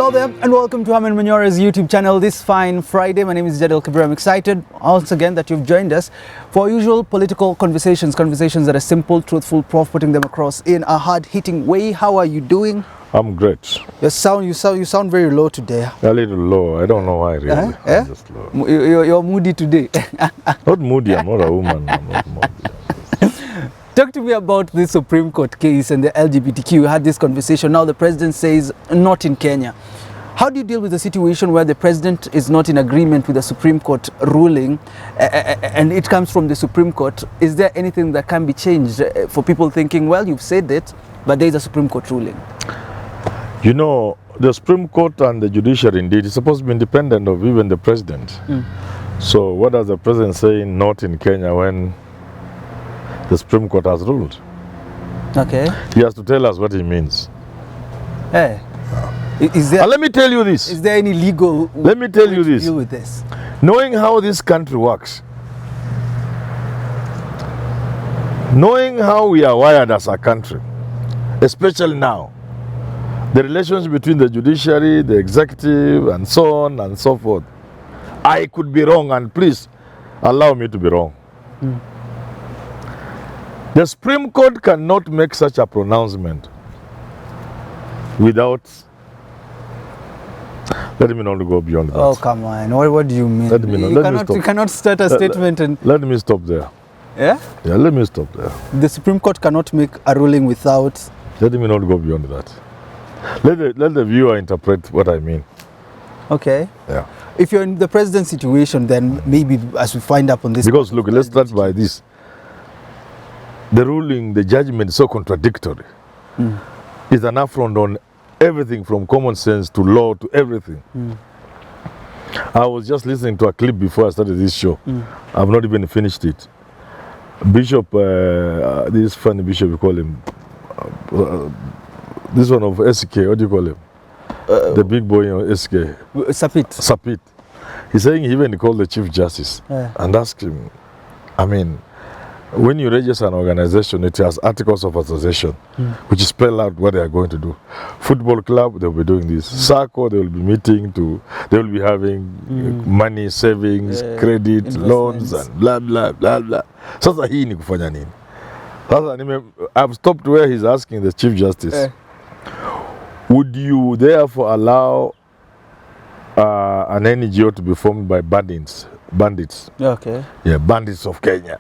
Hello there and welcome to Herman Manyora's YouTube channel this fine Friday. My name is Jadil Kabir. I'm excited once again that you've joined us for our usual political conversations that are simple, truthful, putting them across in a hard-hitting way. How are you doing? I'm great. You sound very low today. A little low. I don't know why really. I'm just low. You're moody today. Not moody, I'm not a woman. I'm not moody. Talk to me about the Supreme Court case and the LGBTQ. We had this conversation. Now the president says not in Kenya. How do you deal with the situation where the president is not in agreement with the Supreme Court ruling and it comes from the Supreme Court? Is there anything that can be changed for people thinking, well, you've said it, but there is a Supreme Court ruling? You know, the Supreme Court and the judiciary indeed is supposed to be independent of even the president. So what does the president say not in Kenya when the Supreme Court has ruled? Okay. He has to tell us what he means. Hey. Is there, let me tell you this. Is there any legal Let me tell you this. deal with this? Knowing how this country works, knowing how we are wired as a country, especially now, the relations between the judiciary, the executive, and so on and so forth, I could be wrong, and please allow me to be wrong. The Supreme Court cannot make such a pronouncement without... Let me not go beyond that. Oh, come on. What do you mean? Let me not. You cannot start a statement and... Let me stop there. Yeah? Yeah, let me stop there. The Supreme Court cannot make a ruling without... Let me not go beyond that. Let the viewer interpret what I mean. Okay. Yeah. If you're in the president's situation, then maybe as we find up on this... Because look, let's start by this. The ruling, the judgment is so contradictory. It's an affront on everything from common sense to law to everything. I was just listening to a clip before I started this show. I've not even finished it. Bishop, this funny bishop, you call him, this one of SK, what do you call him? The big boy in SK. Sapit. He's saying he even called the Chief Justice and asked him, I mean, when you register an organization, it has articles of association, which spell out what they are going to do. Football club, they will be doing this. SACCO, they will be meeting they will be having money, savings, credit, loans, and blah, blah, blah, blah. Sasa hii ni kufanya nini? Sasa I've stopped where he's asking the Chief Justice, would you therefore allow an NGO to be formed by bandits? Okay. Yeah, bandits of Kenya.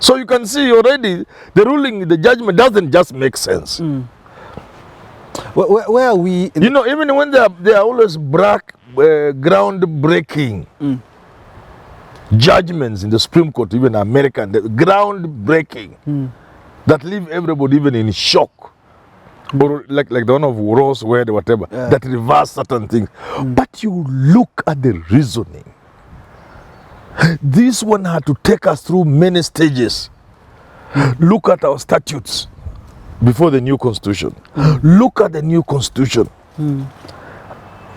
So you can see already the ruling, the judgment doesn't just make sense. Where are we? You know, even when they are always groundbreaking judgments in the Supreme Court, even American, groundbreaking, that leave everybody even in shock. Or like the one of Ross, Wade, whatever, that reverse certain things. But you look at the reasoning. This one had to take us through many stages. Look at our statutes before the new constitution. Look at the new constitution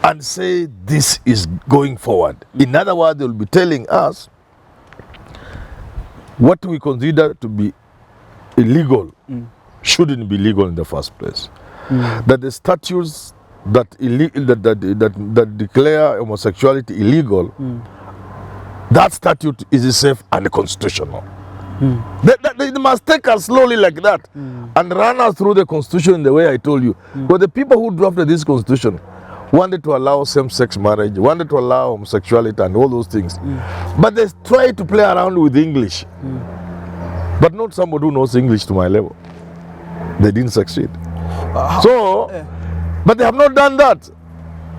and say this is going forward. In other words, they will be telling us what we consider to be illegal shouldn't be legal in the first place. That the statutes that declare homosexuality illegal, that statute is safe and constitutional. They must take us slowly like that and run us through the constitution in the way I told you. But the people who drafted this constitution wanted to allow same-sex marriage, wanted to allow homosexuality and all those things. But they tried to play around with English. But not somebody who knows English to my level. They didn't succeed. But they have not done that.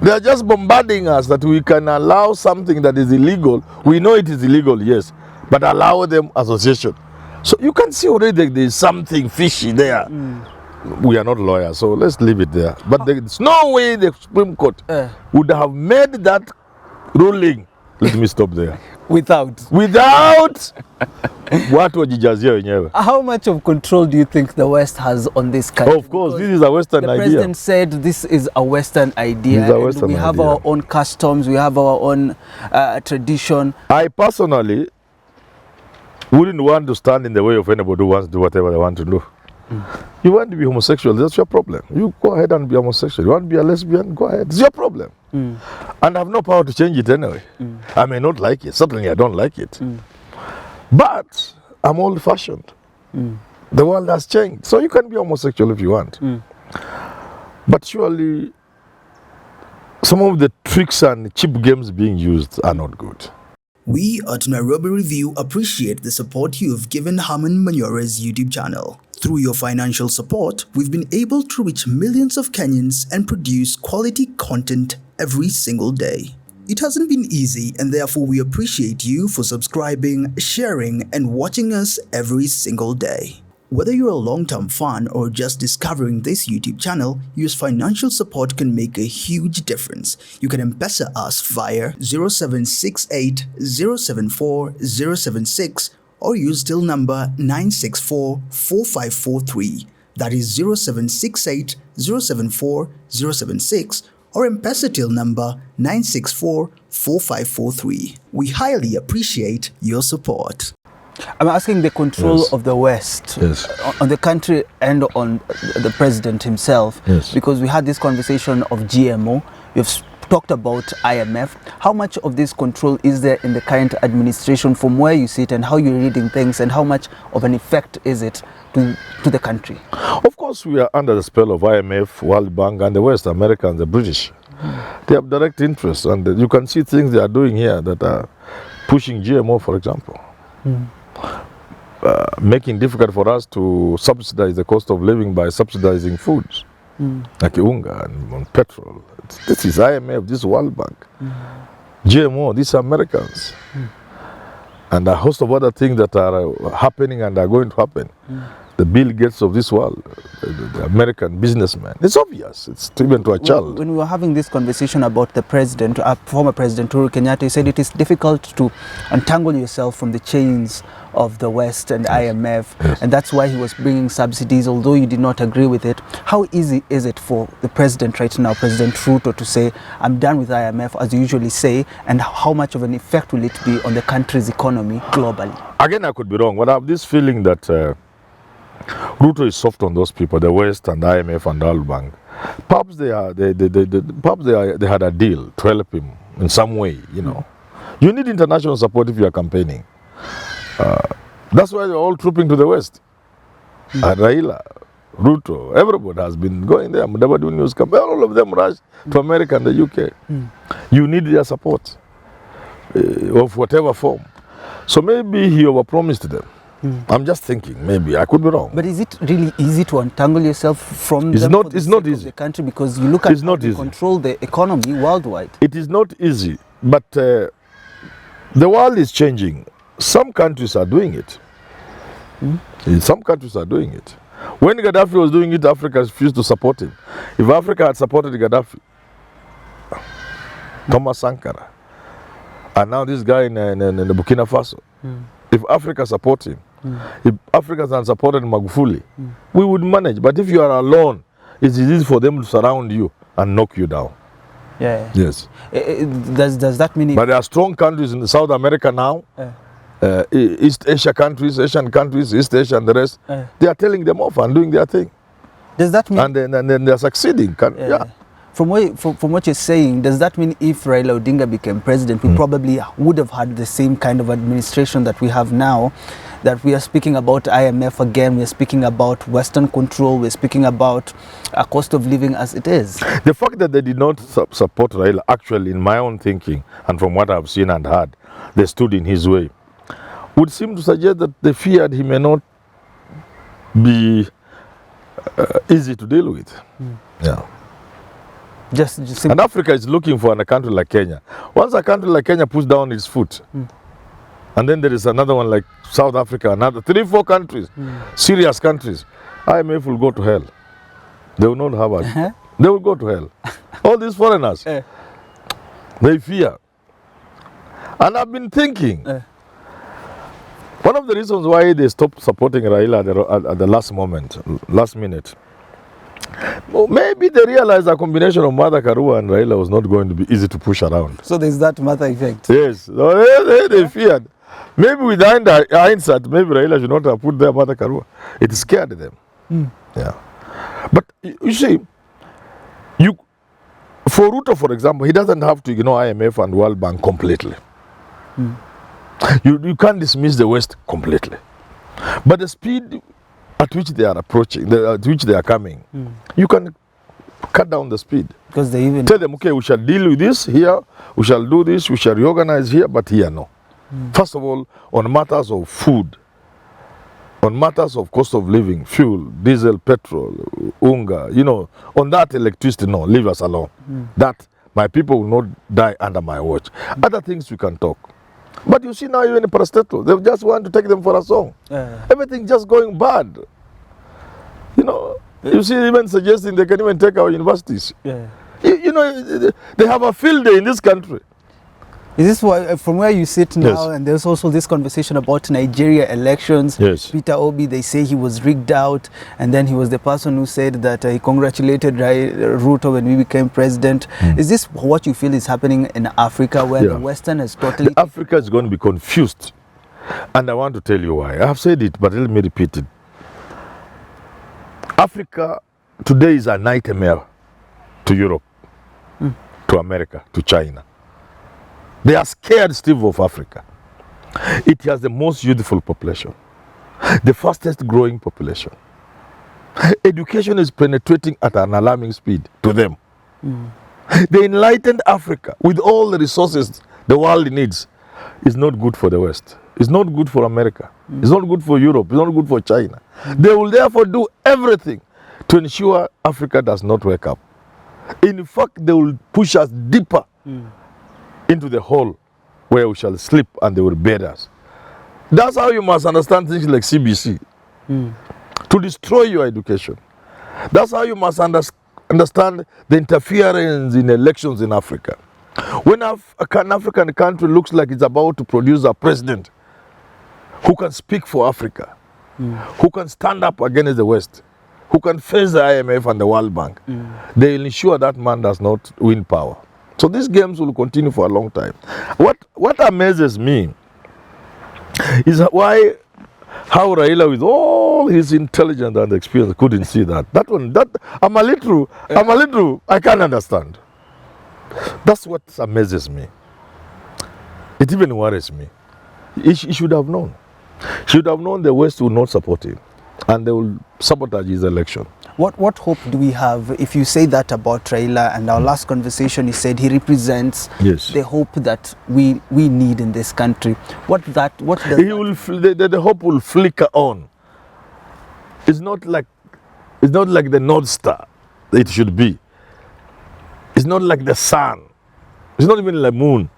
They are just bombarding us that we can allow something that is illegal. We know it is illegal, yes, but allow them association. So you can see already there is something fishy there. We are not lawyers, so let's leave it there. But there's no way the Supreme Court would have made that ruling. Let me stop there. Without what wajijazia wenyewe. How much of control do you think the West has on this country? Of course, this is a Western idea. The president said this is a Western idea. We have our own customs, we have our own tradition. I personally wouldn't want to stand in the way of anybody who wants to do whatever they want to do. You want to be homosexual, that's your problem. You go ahead and be homosexual. You want to be a lesbian, go ahead. It's your problem. And I have no power to change it anyway. I may not like it. Certainly I don't like it. But I'm old-fashioned. The world has changed. So you can be homosexual if you want. But surely some of the tricks and cheap games being used are not good. We at Nairobi Review appreciate the support you have given Herman Manyora's YouTube channel. Through your financial support, we've been able to reach millions of Kenyans and produce quality content every single day. It hasn't been easy, and therefore we appreciate you for subscribing, sharing, and watching us every single day. Whether you're a long-term fan or just discovering this YouTube channel, your financial support can make a huge difference. You can M-Pesa us via 0768 074 076 or use till number 964 4543. That is 0768 074 076 or M-Pesa till number 964 4543. We highly appreciate your support. I'm asking the control of the West on the country and on the president himself, because we had this conversation of GMO. We've talked about IMF. How much of this control is there in the current administration from where you sit and how you're reading things, and how much of an effect is it to the country? Of course, we are under the spell of IMF, World Bank, and the West, America and the British. They have direct interest, and you can see things they are doing here that are pushing GMO, for example. Making it difficult for us to subsidize the cost of living by subsidizing foods like unga and petrol. This is IMF, this is World Bank. GMO, these are Americans. And a host of other things that are happening and are going to happen. The Bill Gates of this world, the American businessman. It's obvious, it's even to a child. When we were having this conversation about the president, former President Uhuru Kenyatta, he said it is difficult to untangle yourself from the chains of the West and IMF, and that's why he was bringing subsidies, although you did not agree with it. How easy is it for the president right now, President Ruto, to say, I'm done with IMF, as you usually say, and how much of an effect will it be on the country's economy globally? Again, I could be wrong, but I have this feeling that Ruto is soft on those people, the West and IMF and World Bank. Perhaps they had a deal to help him in some way, you know. You need international support if you are campaigning. That's why they're all trooping to the West. Raila, Ruto, everybody has been going there. Mudavadi news campaign, all of them rushed to America and the UK. You need their support of whatever form. So maybe he overpromised them. I'm just thinking, maybe I could be wrong. But is it really easy to untangle yourself from it's them not, for the it's sake not easy. of the country, because you look at how they control the economy worldwide? It is not easy, but the world is changing. Some countries are doing it. Some countries are doing it. When Gaddafi was doing it, Africa refused to support him. If Africa had supported Gaddafi, Thomas Sankara, and now this guy in the Burkina Faso, if Africa supports him, if Africans had supported Magufuli, we would manage. But if you are alone, it's easy for them to surround you and knock you down. Yes. Does that mean? But there are strong countries in South America now, East Asia countries, Asian countries, East Asia and the rest. They are telling them off and doing their thing. Does that mean? And then they are succeeding. From what you're saying, does that mean if Raila Odinga became president, we probably would have had the same kind of administration that we have now? That we are speaking about IMF again, we are speaking about Western control, we're speaking about a cost of living as it is. The fact that they did not support Raila, actually, in my own thinking, and from what I've seen and heard, they stood in his way, would seem to suggest that they feared he may not be easy to deal with. And Africa is looking for a country like Kenya. Once a country like Kenya puts down its foot, and then there is another one like South Africa, another 3-4 countries, serious countries, IMF will go to hell. They will not have us. They will go to hell. All these foreigners, they fear. And I've been thinking, one of the reasons why they stopped supporting Raila at the last minute, maybe they realized a combination of Mother Karua and Raila was not going to be easy to push around. So there's that mother effect. Yes, they feared. Maybe with hindsight, maybe Raila should not have put their Mother Karua. It scared them. Yeah. But you see, for Ruto, for example, he doesn't have to ignore IMF and World Bank completely. You can't dismiss the West completely. But the speed at which they are approaching, at which they are coming, you can cut down the speed. Because they even tell them, okay, we shall deal with this here, we shall do this, we shall reorganize here, but here no. First of all, on matters of food, on matters of cost of living, fuel, diesel, petrol, unga, you know, on that electricity, no, leave us alone. That my people will not die under my watch. Other things we can talk. But you see now even in Parastatal, they just want to take them for a song. Everything just going bad. You know, you see even suggesting they can even take our universities. You know, they have a field day in this country. Is this why, from where you sit now, Yes. and there's also this conversation about Nigeria elections. Yes. Peter Obi, they say he was rigged out, and then he was the person who said that he congratulated Ruto when we became president. Is this what you feel is happening in Africa, where the Western has totally... Africa is going to be confused. And I want to tell you why. I have said it, but let me repeat it. Africa today is a nightmare to Europe, to America, to China. They are scared, Steve, of Africa. It has the most youthful population, the fastest growing population. Education is penetrating at an alarming speed to them. The enlightened Africa, with all the resources the world needs, is not good for the West. It's not good for America. It's not good for Europe. It's not good for China. They will therefore do everything to ensure Africa does not wake up. In fact, they will push us deeper into the hole where we shall sleep and they will bury us. That's how you must understand things like CBC. To destroy your education. That's how you must understand the interference in elections in Africa. When an African country looks like it's about to produce a president who can speak for Africa, who can stand up against the West, who can face the IMF and the World Bank, they will ensure that man does not win power. So these games will continue for a long time. What amazes me is how Raila, with all his intelligence and experience, couldn't see that. I'm a little, I can't understand. That's what amazes me. It even worries me. He should have known. He should have known the West will not support him and they will sabotage his election. What hope do we have if you say that about Raila? And our last conversation, he said he represents the hope that we need in this country. The hope will flicker on. It's not like the North Star it should be. It's not like the sun. It's not even like the moon.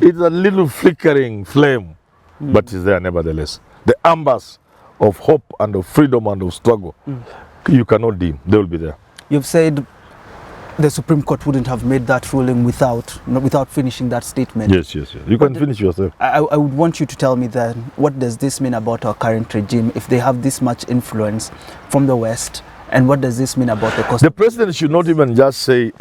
It's a little flickering flame, but it's there nevertheless. The embers of hope and of freedom and of struggle, you cannot dim. They will be there. You've said the Supreme Court wouldn't have made that ruling without finishing that statement. Yes. You can finish yourself. I would want you to tell me then, what does this mean about our current regime if they have this much influence from the West? And what does this mean about the cost? The president should not even just say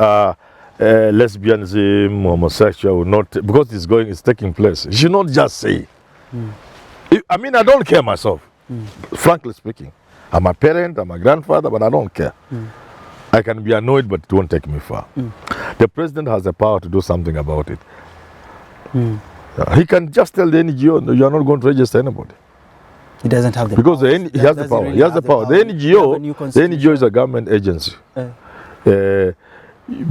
lesbianism, homosexual, because it's taking place. He should not just say. I mean, I don't care myself, frankly speaking. I'm a parent, I'm a grandfather, but I don't care. I can be annoyed, but it won't take me far. The president has the power to do something about it. He can just tell the NGO, no, you are not going to register anybody. He doesn't have the because power. He has the power. Really he has the power. The NGO is a government agency.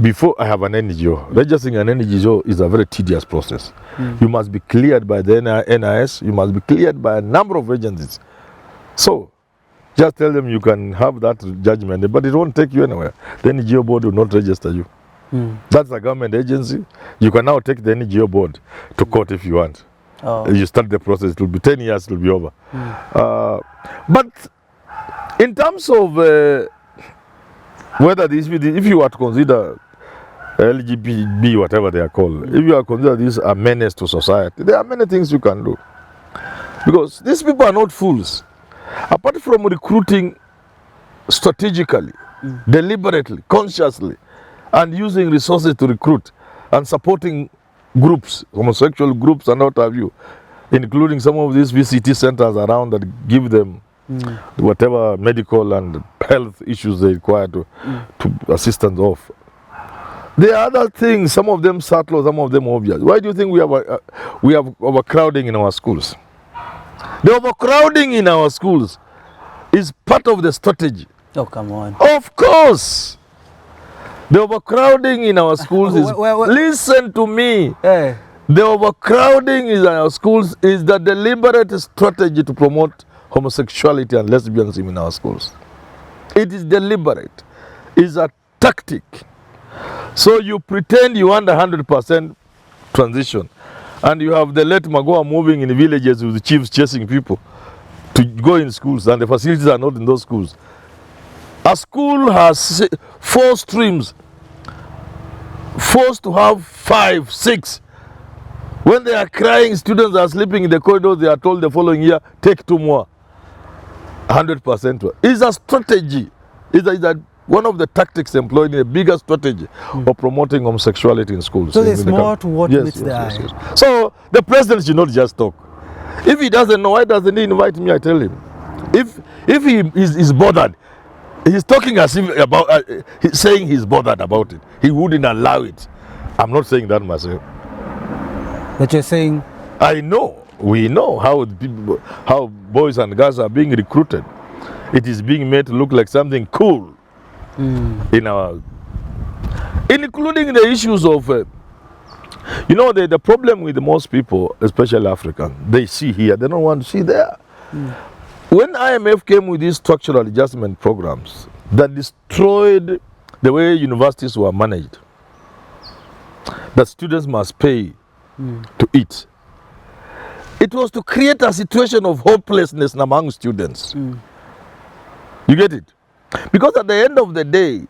Before I have an NGO, registering an NGO is a very tedious process. You must be cleared by the NIS. You must be cleared by a number of agencies. So, just tell them you can have that judgment, but it won't take you anywhere. The NGO board will not register you. That's a government agency. You can now take the NGO board to court if you want. You start the process. It will be 10 years. It will be over. But in terms of whether if you are to consider LGBT, whatever they are called, if you are consider these a menace to society, there are many things you can do. Because these people are not fools. Apart from recruiting strategically, deliberately, consciously, and using resources to recruit and supporting groups, homosexual groups and what have you, including some of these VCT centers around that give them whatever medical and health issues they require to assistance of. There are other things, some of them subtle, some of them obvious. Why do you think we have overcrowding in our schools? The overcrowding in our schools is part of the strategy. Oh, come on. Of course. The overcrowding in our schools is... Listen to me. Hey. The overcrowding in our schools is the deliberate strategy to promote homosexuality and lesbianism in our schools. It is deliberate. It's a tactic. So you pretend you want 100% transition, and you have the late Magoa moving in the villages with the chiefs chasing people to go in schools, and the facilities are not in those schools. A school has 4 streams, forced to have 5, 6. When they are crying, students are sleeping in the corridors, they are told the following year, take 2 more. 100%. It's a strategy. It's one of the tactics employed in a bigger strategy of promoting homosexuality in schools. So there's more to what meets the eye. Yes. So the president should not just talk. If he doesn't know, why doesn't he invite me? I tell him. If he is bothered, he's talking as if about he's saying he's bothered about it. He wouldn't allow it. I'm not saying that myself. But you're saying? I know. We know how boys and girls are being recruited. It is being made to look like something cool in our, including the issues of, the problem with most people, especially African, they see here, they don't want to see there. When IMF came with these structural adjustment programs that destroyed the way universities were managed, that students must pay to eat, it was to create a situation of hopelessness among students. You get it? Because at the end of the day,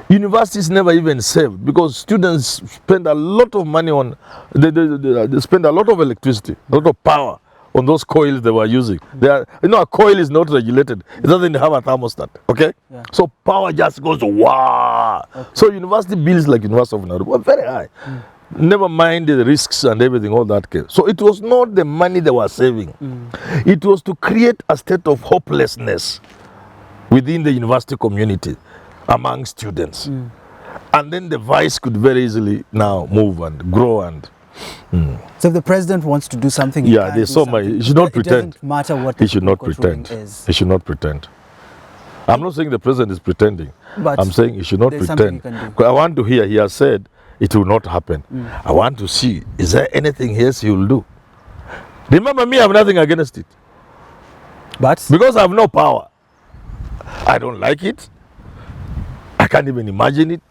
universities never even save, because students spend a lot of money on, they spend a lot of electricity, a lot of power on those coils they were using. A coil is not regulated. It doesn't have a thermostat, okay? Yeah. So power just goes, wow. Okay. So university bills like University of Nairobi were very high. Never mind the risks and everything, all that case. So it was not the money they were saving. It was to create a state of hopelessness within the university community among students. And then the vice could very easily now move and grow and... So if the president wants to do something, there's so much. He should not pretend. It doesn't matter what he should not pretend. He should not pretend. I'm not saying the president is pretending. But I'm saying he should not pretend. I want to hear, he has said it will not happen. I want to see, is there anything else he will do? Remember me, I have nothing against it. But? Because I have no power. I don't like it. I can't even imagine it.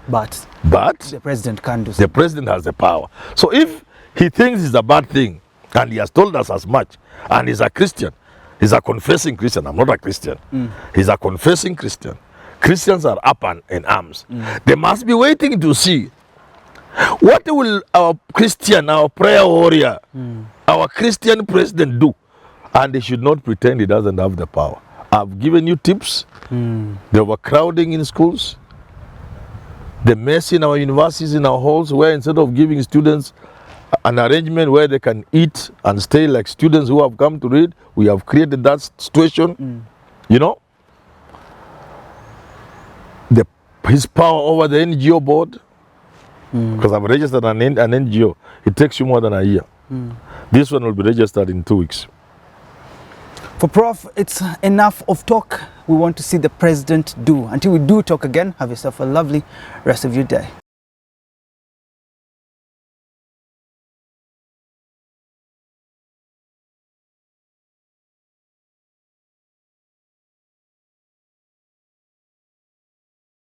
But the president can't do something. The president has the power. So if he thinks it's a bad thing, and he has told us as much, and he's a Christian, he's a confessing Christian. I'm not a Christian. He's a confessing Christian. Christians are up in arms. They must be waiting to see what will our Christian, our prayer warrior, our Christian president do. And they should not pretend he doesn't have the power. I've given you tips. The overcrowding in schools, the mess in our universities, in our halls, where instead of giving students an arrangement where they can eat and stay like students who have come to read, we have created that situation. His power over the NGO board, because I've registered an NGO, it takes you more than a year. This one will be registered in 2 weeks. For Prof, it's enough of talk. We want to see the president do. Until we do talk again, have yourself a lovely rest of your day.